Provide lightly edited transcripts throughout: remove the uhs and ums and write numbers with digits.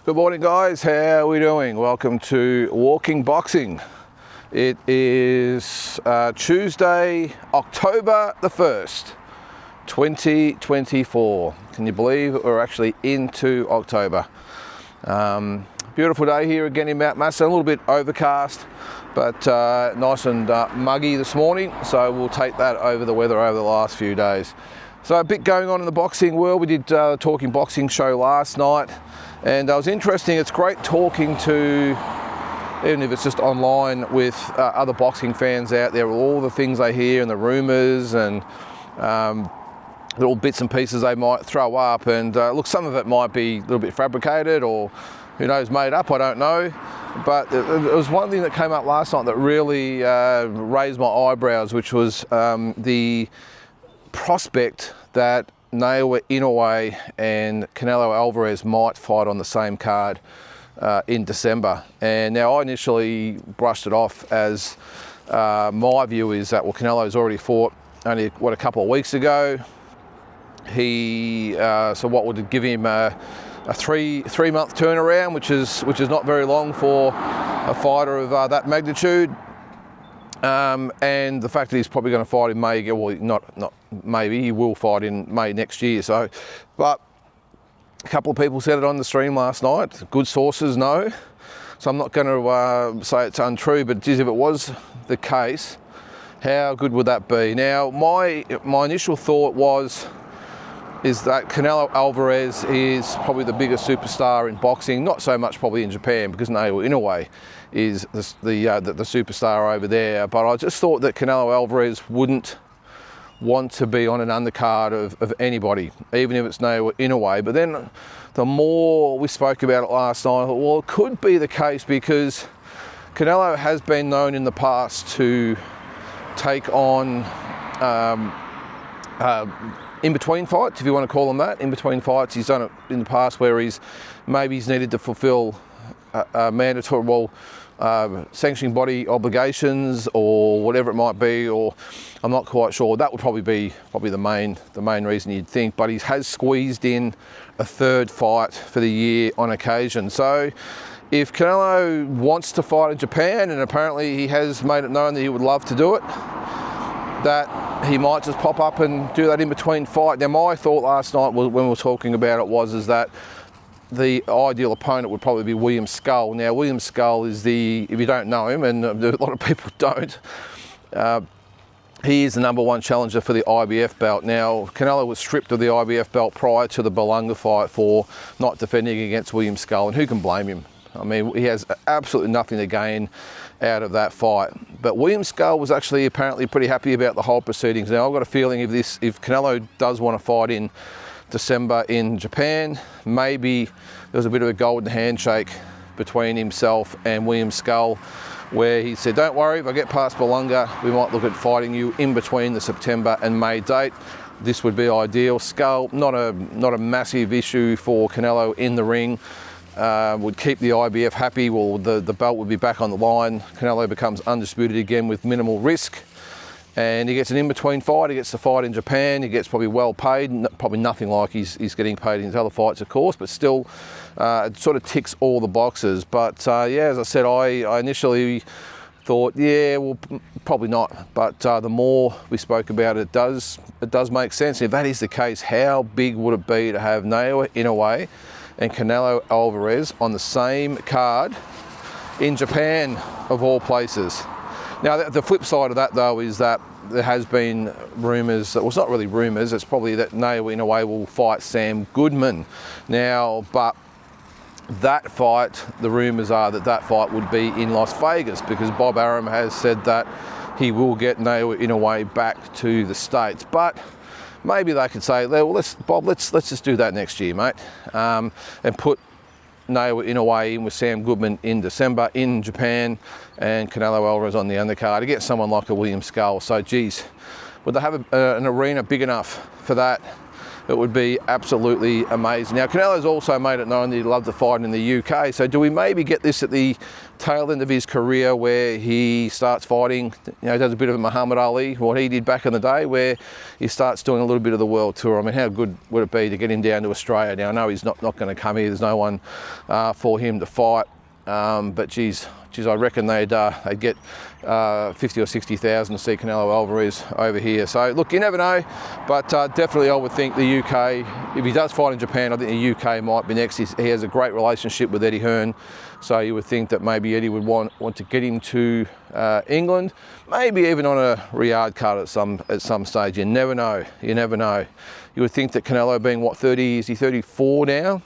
Good morning, guys. How are we doing? Welcome to Walking Boxing. It is Tuesday, October the 1st, 2024. Can you believe we're actually into October? Beautiful day here again in Mount Mason. A little bit overcast, but nice and muggy this morning. So we'll take that over the weather over the last few days. So a bit going on in the boxing world. We did a Talking Boxing show last night, and it was interesting. It's great talking to, even if it's just online, with other boxing fans out there, all the things they hear and the rumours and little bits and pieces they might throw up. And look, some of it might be a little bit fabricated or who knows, made up, I don't know. But it was one thing that came up last night that really raised my eyebrows, which was the prospect that Inoue and Canelo Alvarez might fight on the same card in December. And now I initially brushed it off as my view is that, well, Canelo's already fought only, a couple of weeks ago. So what would give him a three-month turnaround, which is not very long for a fighter of that magnitude. And the fact that he's probably going to fight in May, well, not maybe, he will fight in May next year. So, but a couple of people said it on the stream last night. Good sources know. So I'm not going to say it's untrue, but geez, if it was the case, how good would that be? Now, my initial thought is that Canelo Alvarez is probably the biggest superstar in boxing, not so much probably in Japan, because Inoue is the superstar over there. But I just thought that Canelo Alvarez wouldn't want to be on an undercard of anybody, even if it's Inoue. But then the more we spoke about it last night, I thought, well, it could be the case, because Canelo has been known in the past to take on in-between fights, if you want to call them that. In-between fights, he's done it in the past where he's needed to fulfill mandatory, sanctioning body obligations or whatever it might be, or I'm not quite sure. That would probably be the main reason you'd think. But he has squeezed in a third fight for the year on occasion. So if Canelo wants to fight in Japan, and apparently he has made it known that he would love to do it, that he might just pop up and do that in-between fight. Now, my thought last night when we were talking about it is that the ideal opponent would probably be William Skull. Now, William Skull is if you don't know him, and a lot of people don't, he is the #1 challenger for the IBF belt. Now, Canelo was stripped of the IBF belt prior to the Belunga fight for not defending against William Skull, and who can blame him? I mean, he has absolutely nothing to gain out of that fight. But William Skull was actually apparently pretty happy about the whole proceedings. Now, I've got a feeling if Canelo does want to fight in December in Japan, maybe there was a bit of a golden handshake between himself and William Skull, where he said, don't worry, if I get past Belunga, we might look at fighting you in between the September and May date. This would be ideal. Skull, not a massive issue for Canelo in the ring. Would keep the IBF happy. Well, the belt would be back on the line. Canelo becomes undisputed again with minimal risk. And he gets an in-between fight. He gets to fight in Japan. He gets probably well paid. Probably nothing like he's getting paid in his other fights, of course, but still it sort of ticks all the boxes. But yeah, as I said, I initially thought, yeah, well, probably not. But the more we spoke about it, it does make sense. If that is the case, how big would it be to have Inoue and Canelo Alvarez on the same card in Japan, of all places? Now, the flip side of that, though, is that there has been rumours, well, it's not really rumours, it's probably that Inoue will fight Sam Goodman. Now, but that fight, the rumours are that fight would be in Las Vegas, because Bob Arum has said that he will get Inoue back to the States. But maybe they could say, well, let's just do that next year, mate, and put Inoue in with Sam Goodman in December in Japan, and Canelo Alvarez on the undercard against someone like a William Skull. So, geez, would they have an arena big enough for that? it would be absolutely amazing. Now, Canelo's also made it known that he'd love to fight in the UK, so do we maybe get this at the tail end of his career where he starts fighting, does a bit of Muhammad Ali, what he did back in the day, where he starts doing a little bit of the world tour? I mean, how good would it be to get him down to Australia? Now, I know he's not going to come here, there's no one for him to fight, but geez, I reckon they'd get 50 or 60,000 to see Canelo Alvarez over here. So look, you never know, but definitely I would think the UK, if he does fight in Japan, I think the UK might be next. He has a great relationship with Eddie Hearn, so you would think that maybe Eddie would want to get him to England, maybe even on a Riyadh card at some stage. You never know. You never know. You would think that Canelo, being what, 30, is he 34 now?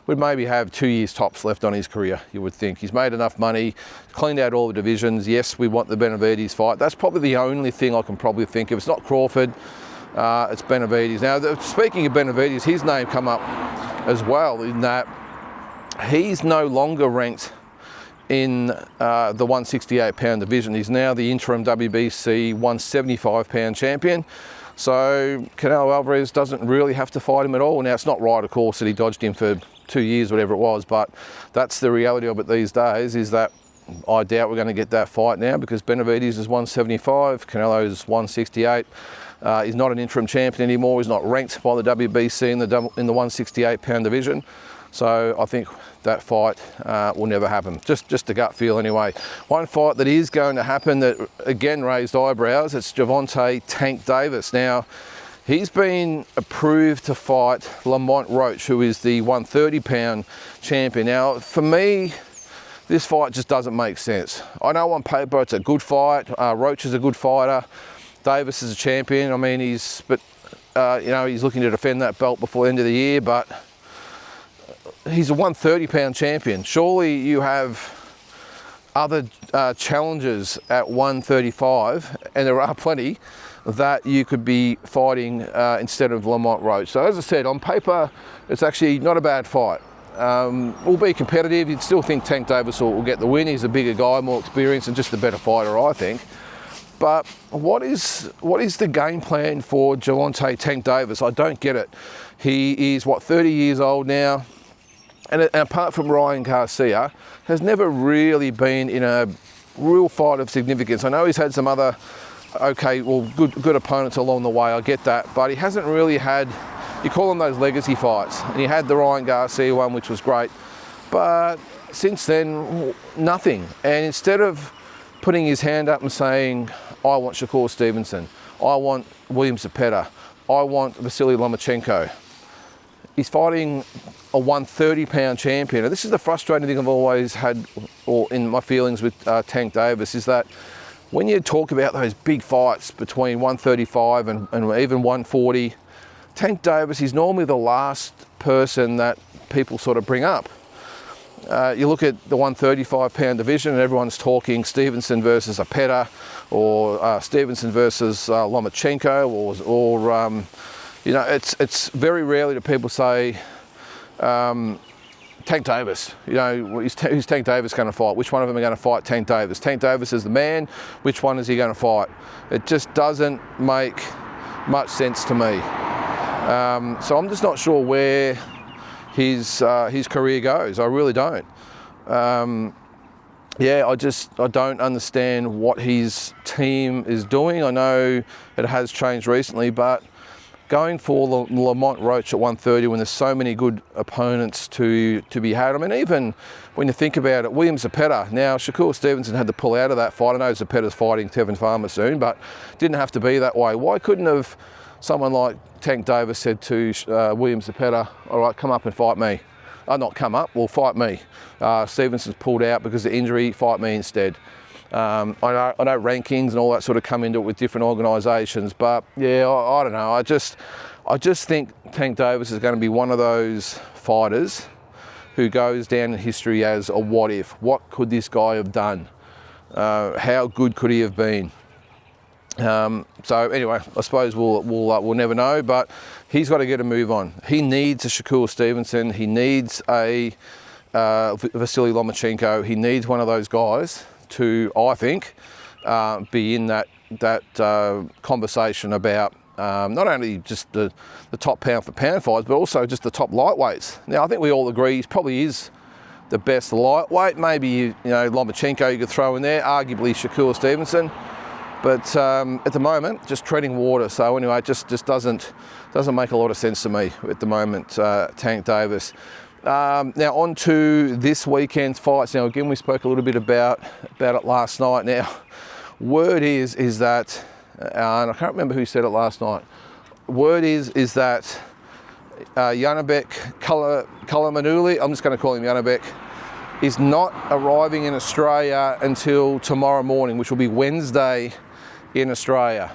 Would maybe have 2 years tops left on his career, you would think. He's made enough money, cleaned out all the divisions. Yes, we want the Benavidez fight. That's probably the only thing I can probably think of. It's not Crawford, it's Benavidez. Now, speaking of Benavidez, his name come up as well, in that he's no longer ranked in the 168-pound division. He's now the interim WBC 175-pound champion. So Canelo Alvarez doesn't really have to fight him at all. Now, it's not right, of course, that he dodged him for 2 years, whatever it was, but that's the reality of it these days, is that I doubt we're going to get that fight now, because Benavidez is 175, Canelo's 168. He's not an interim champion anymore. He's not ranked by the WBC in the 168-pound division. So I think that fight will never happen. Just a gut feel anyway. One fight that is going to happen that again raised eyebrows, it's Gervonta Tank Davis. Now, he's been approved to fight Lamont Roach, who is the 130-pound champion. Now, for me, this fight just doesn't make sense. I know on paper it's a good fight. Roach is a good fighter. Davis is a champion. I mean, he's looking to defend that belt before the end of the year, but he's a 130-pound champion. Surely you have other challengers at 135, and there are plenty, that you could be fighting instead of Lamont Roach. So as I said, on paper, it's actually not a bad fight. Will be competitive. You'd still think Tank Davis will get the win. He's a bigger guy, more experienced, and just a better fighter, I think. But what is the game plan for Gervonta Tank Davis? I don't get it. He is, 30 years old now, and apart from Ryan Garcia, has never really been in a real fight of significance. I know he's had some other good opponents along the way, I get that, but he hasn't really had, you call them those legacy fights, and he had the Ryan Garcia one, which was great, but since then, nothing. And instead of putting his hand up and saying, I want Shakur Stevenson, I want William Zepeda, I want Vasily Lomachenko, he's fighting a 130-pound champion. And this is the frustrating thing I've always had, or in my feelings with Tank Davis, is that when you talk about those big fights between 135 and even 140, Tank Davis is normally the last person that people sort of bring up. You look at the 135-pound division and everyone's talking Stevenson versus Zepeda, or Stevenson versus Lomachenko, or it's very rarely do people say Tank Davis. Who's Tank Davis going to fight? Which one of them are going to fight Tank Davis? Tank Davis is the man. Which one is he going to fight? It just doesn't make much sense to me. So I'm just not sure where his career goes. I really don't. I don't understand what his team is doing. I know it has changed recently, but going for Lamont Roach at 130 when there's so many good opponents to be had. I mean, even when you think about it, William Zepeda. Now, Shakur Stevenson had to pull out of that fight. I know Zepeda's fighting Tevin Farmer soon, but didn't have to be that way. Why couldn't have someone like Tank Davis said to William Zepeda, all right, come up and fight me? Not come up, well, fight me. Stevenson's pulled out because of injury, fight me instead. I know rankings and all that sort of come into it with different organisations, but yeah, I don't know. I just think Tank Davis is going to be one of those fighters who goes down in history as a what if. What could this guy have done? How good could he have been? So anyway, I suppose we'll never know, but he's got to get a move on. He needs a Shakur Stevenson. He needs a Vasily Lomachenko. He needs one of those guys to, I think, be in that conversation about not only just the top pound for pound fights, but also just the top lightweights. Now, I think we all agree he probably is the best lightweight. Maybe, you know, Lomachenko you could throw in there, arguably Shakur Stevenson. But at the moment, just treading water. So anyway, it just doesn't make a lot of sense to me at the moment, Tank Davis. Now on to this weekend's fights. Now again, we spoke a little bit about it last night. Now, word is that, and I can't remember who said it last night. Word is that Yanabek Kalamanuli, I'm just going to call him Yanabek, is not arriving in Australia until tomorrow morning, which will be Wednesday in Australia.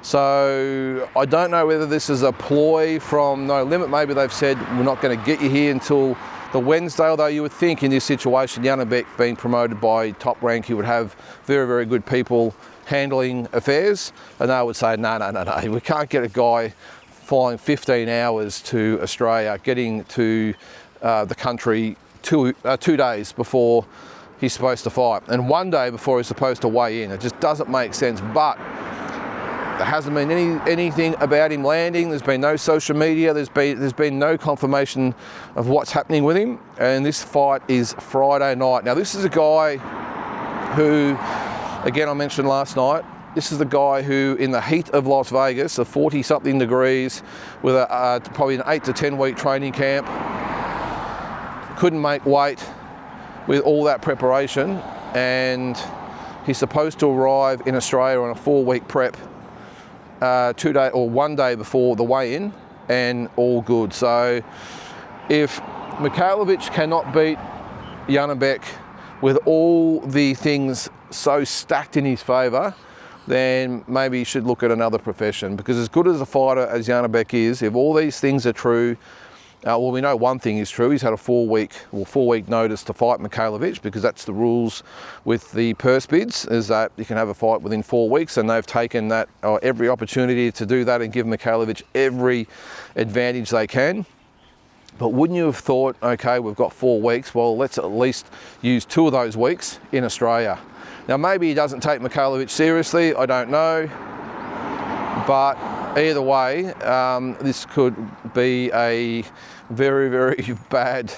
So I don't know whether this is a ploy from No Limit. Maybe they've said we're not going to get you here until the Wednesday, although you would think in this situation, Yanabek being promoted by Top Rank, he would have very, very good people handling affairs, and they would say, no, we can't get a guy flying 15 hours to Australia, getting to the country two days before he's supposed to fight, and 1 day before he's supposed to weigh in. It just doesn't make sense. But there hasn't been anything about him landing. There's been no social media. There's been no confirmation of what's happening with him. And this fight is Friday night. Now, this is a guy who, again, I mentioned last night, this is the guy who, in the heat of Las Vegas, of 40-something degrees, with probably an 8 to 10 week training camp, couldn't make weight with all that preparation, and he's supposed to arrive in Australia on a 4-week prep, 1 day before the weigh-in, and all good. So if Mikhailovic cannot beat Yanabek with all the things so stacked in his favour, then maybe he should look at another profession, because as good as a fighter as Yanabek is, if all these things are true, well, we know one thing is true. He's had a 4-week notice to fight Mikhailovic, because that's the rules with the purse bids, is that you can have a fight within 4 weeks, and they've taken that every opportunity to do that and give Mikhailovic every advantage they can. But wouldn't you have thought, okay, we've got 4 weeks, well, let's at least use 2 of those weeks in Australia. Now, maybe he doesn't take Mikhailovic seriously, I don't know, but either way, this could be a very, very bad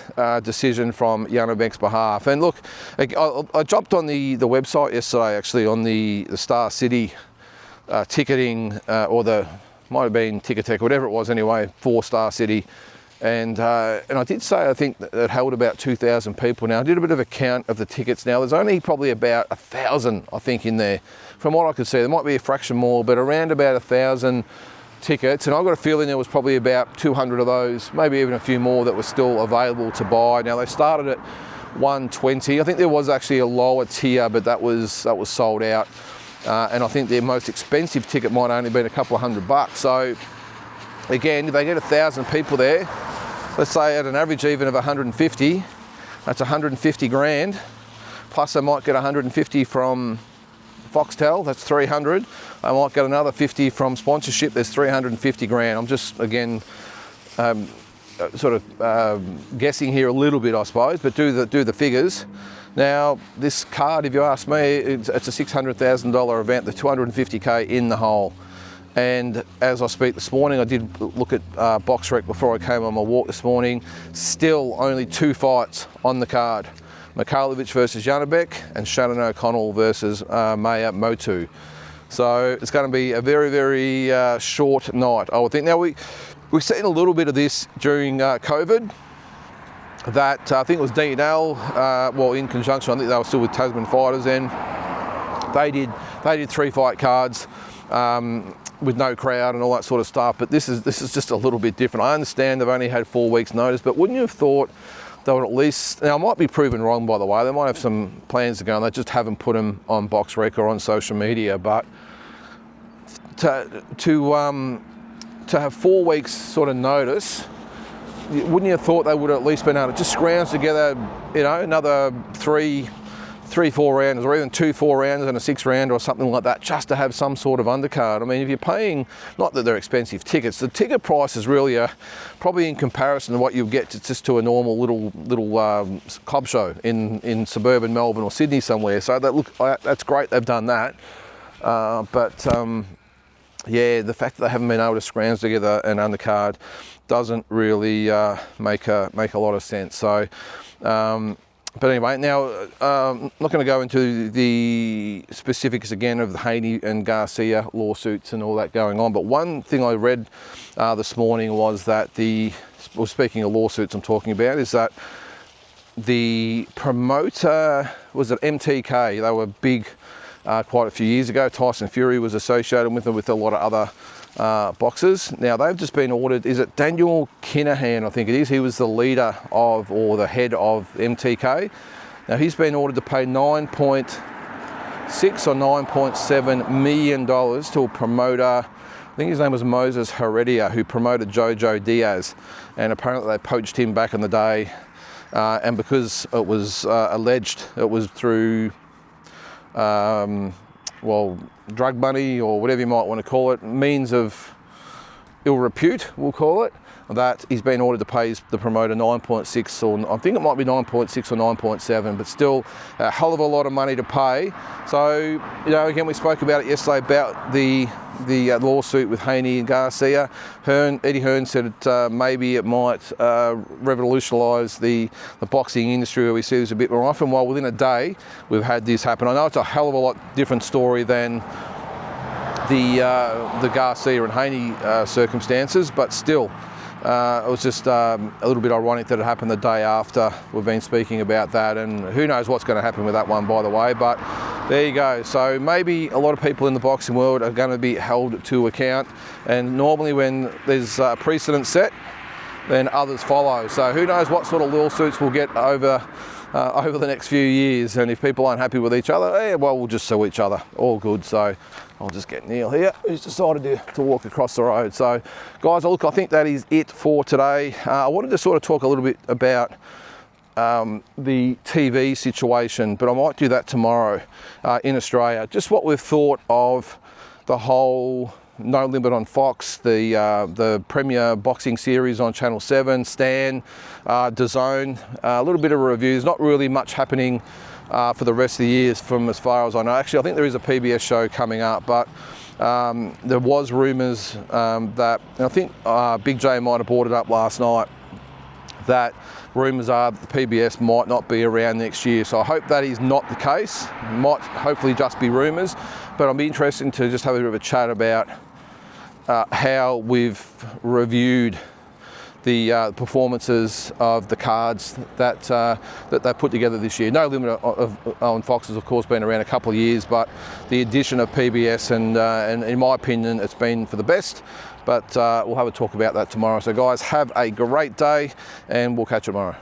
decision from Yanabek's behalf. And look, I jumped on the website yesterday, actually, on the Star City ticketing, or might have been Ticketek, whatever it was anyway, for Star City. And I did say, I think that it held about 2,000 people. Now, I did a bit of a count of the tickets. Now, there's only probably about 1,000, I think, in there. From what I could see, there might be a fraction more, but around about 1,000 tickets. And I've got a feeling there was probably about 200 of those, maybe even a few more, that were still available to buy. Now, they started at $120. I think there was actually a lower tier, but that was sold out. And I think their most expensive ticket might only been a couple of $100. So again, if they get 1,000 people there, let's say at an average even of 150, that's 150 grand. Plus they might get 150 from Foxtel, that's 300. I might get another 50 from sponsorship, there's 350 grand. I'm just, again, guessing here a little bit, I suppose, but do the figures. Now, this card, if you ask me, it's a $600,000 event, the 250K in the hole. And as I speak this morning, I did look at BoxRec before I came on my walk this morning. Still only 2 fights on the card. Mikhailovic versus Yanabek, and Shannon O'Connell versus Maya Motu. So it's going to be a very, very short night, I would think. Now, we've seen a little bit of this during COVID. That I think it was DNL, well, in conjunction, I think they were still with Tasman Fighters then. They did 3 fight cards with no crowd and all that sort of stuff. But this is just a little bit different. I understand they've only had 4 weeks notice, but wouldn't you have thought they would at least, now I might be proven wrong, by the way, they might have some plans to go and they just haven't put them on BoxRec or on social media, but to have 4 weeks sort of notice, wouldn't you have thought they would have at least been able to just scrounge together, you know, another 3-4 rounds, or even 2-4 rounds and a 6 round or something like that, just to have some sort of undercard. I mean, if you're paying, not that they're expensive tickets, the ticket price is really probably in comparison to what you'll get just to a normal little club show in suburban Melbourne or Sydney somewhere. So that's great they've done that. But yeah, the fact that they haven't been able to scrounge together an undercard doesn't really make a lot of sense. So, but anyway, now I'm not going to go into the specifics again of the Haney and Garcia lawsuits and all that going on. But one thing I read this morning was that speaking of lawsuits I'm talking about, is that the promoter, was it MTK? They were big quite a few years ago. Tyson Fury was associated with them, with a lot of other boxers. Now they've just been ordered, is it Daniel Kinahan, I think it is, he was the leader of, or the head of MTK. Now he's been ordered to pay $9.6 or $9.7 million to a promoter, I think his name was Moses Heredia, who promoted Jojo Diaz, and apparently they poached him back in the day, and because it was alleged it was through well, drug money or whatever you might want to call it, means of ill repute, we'll call it, that he's been ordered to pay the promoter 9.6, or I think it might be 9.6 or 9.7, but still a hell of a lot of money to pay. So, you know, again, we spoke about it yesterday about the lawsuit with Haney and Garcia. Eddie Hearn said maybe it might revolutionise the boxing industry, where we see this a bit more often. While within a day we've had this happen. I know it's a hell of a lot different story than the Garcia and Haney circumstances, but still. It was just a little bit ironic that it happened the day after we've been speaking about that, and who knows what's going to happen with that one, by the way. But there you go. So maybe a lot of people in the boxing world are going to be held to account, and normally when there's a precedent set, then others follow. So who knows what sort of lawsuits we'll get over the next few years, and if people aren't happy with each other, well, we'll just sue each other. All good. So I'll just get Neil here, who's decided to walk across the road. So guys, look, I think that is it for today. I wanted to sort of talk a little bit about the TV situation, but I might do that tomorrow in Australia. Just what we've thought of the whole No Limit on Fox, the premier boxing series on Channel 7, Stan, DAZN, a little bit of a review. There's not really much happening for the rest of the years from as far as I know. Actually, I think there is a PBS show coming up, but there was rumours that, and I think Big J might have brought it up last night, that rumours are that the PBS might not be around next year. So I hope that is not the case. It might hopefully just be rumours, but I'll be interested to just have a bit of a chat about how we've reviewed the performances of the cards that they put together this year. No Limit on Fox has of course been around a couple of years, but the addition of PBS and in my opinion it's been for the best. But we'll have a talk about that tomorrow. So guys, have a great day and we'll catch you tomorrow.